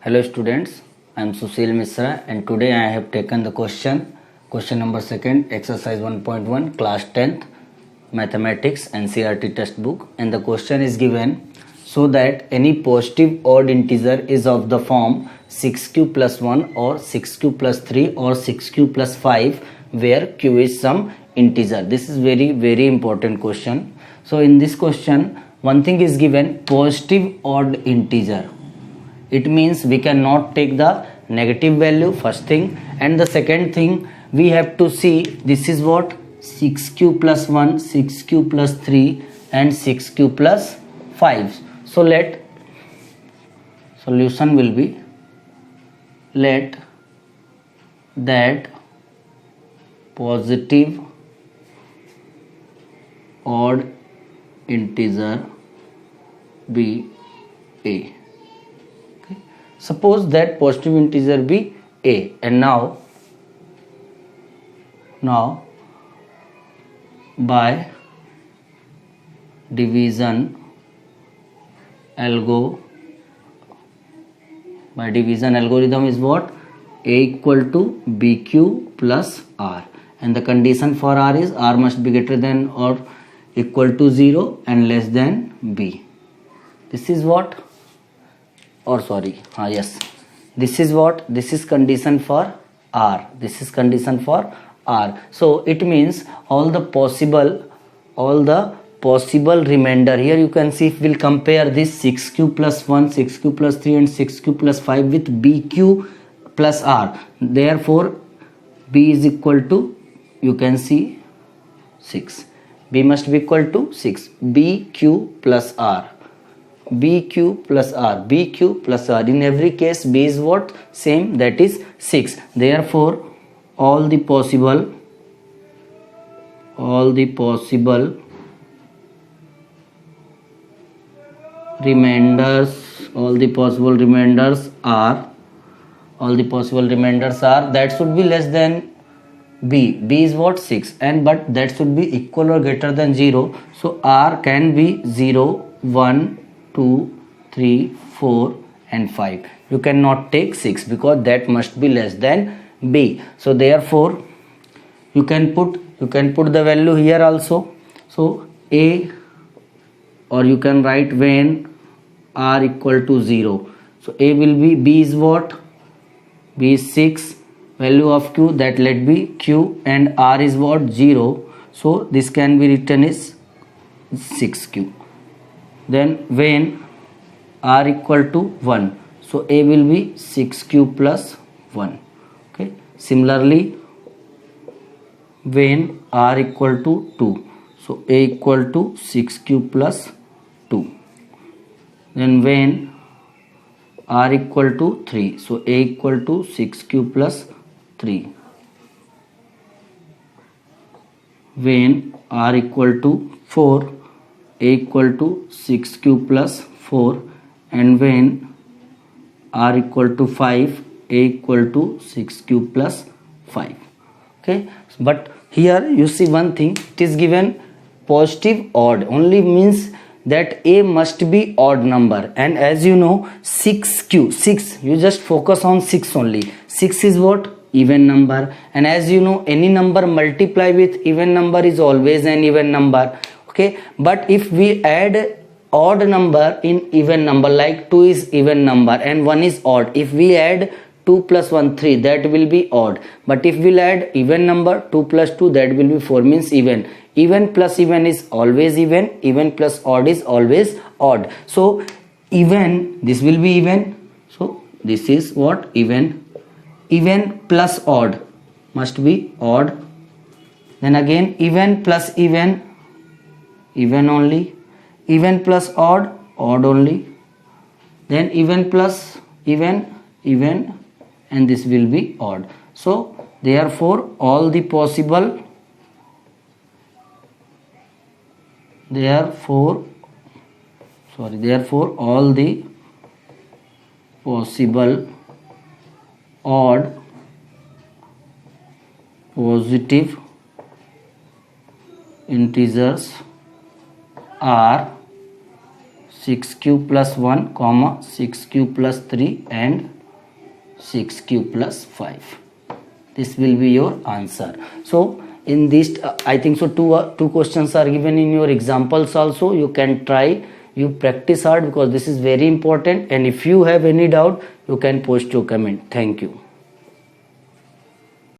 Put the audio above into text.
Hello students, I am Sushil Misra and today I have taken the question number 2nd, exercise 1.1, class 10th, mathematics NCERT textbook, and the question is given so that any positive odd integer is of the form 6q plus 1 or 6q plus 3 or 6q plus 5 where q is some integer. This is very important question. So in this question one thing is given, positive odd integer. It means we cannot take the negative value, first thing, and the second thing we have to see this is what 6q plus 1, 6q plus 3 and 6q plus 5. So let solution will be, let that positive odd integer be a. Suppose that positive integer be a, and now by division algorithm is what? A equal to bq plus r, and the condition for r is r must be greater than or equal to 0 and less than b. This is what? This is what? This is condition for r. This is condition for r. So it means all the possible remainder. Here you can see if we'll compare this 6q plus 1, 6q plus 3 and 6q plus 5 with bq plus r. Therefore b is equal to, you can see 6. B must be equal to 6. bq plus r. bq plus r, bq plus r. In every case b is what? Same, that is 6. Therefore all the possible remainders are that should be less than b. B is what? 6, and but that should be equal or greater than 0. So r can be 0, 1, 2, 3, 4 and 5. You cannot take 6 because that must be less than b. So therefore you can put the value here also. So a, or you can write when r equal to 0. So a will be, b is what? B is 6, value of q, that let be q, and r is what? 0. So this can be written as 6q. Then when r equal to 1, so a will be 6q plus 1. Okay. Similarly, when r equal to 2, so a equal to 6q plus 2. Then when r equal to 3, so a equal to 6q plus 3. When r equal to 4, a equal to 6q plus 4, and when r equal to 5, a equal to 6q plus 5. Okay, but here you see one thing, it is given positive odd, only means that a must be odd number, and as you know 6q, 6, you just focus on 6 only. 6 is what? Even number, and as you know any number multiply with even number is always an even number. Okay, but if we add odd number in even number, like 2 is even number and 1 is odd, if we add 2 plus 1, 3, that will be odd. But if we'll add even number 2 plus 2, that will be 4, means even. Even plus even is always even, even plus odd is always odd. So even, this will be even, so this is what? Even. Even plus odd must be odd. Then again even plus even, even only. Even plus odd, odd only. Then even plus even, even, and this will be odd. So therefore all the possible all the possible odd positive integers are 6 cube plus 1 comma 6 cube plus 3 and 6 cube plus 5. This will be your answer. So in this I think so two questions are given in your examples also. You can try, you practice hard because this is very important, and if you have any doubt you can post your comment. Thank you.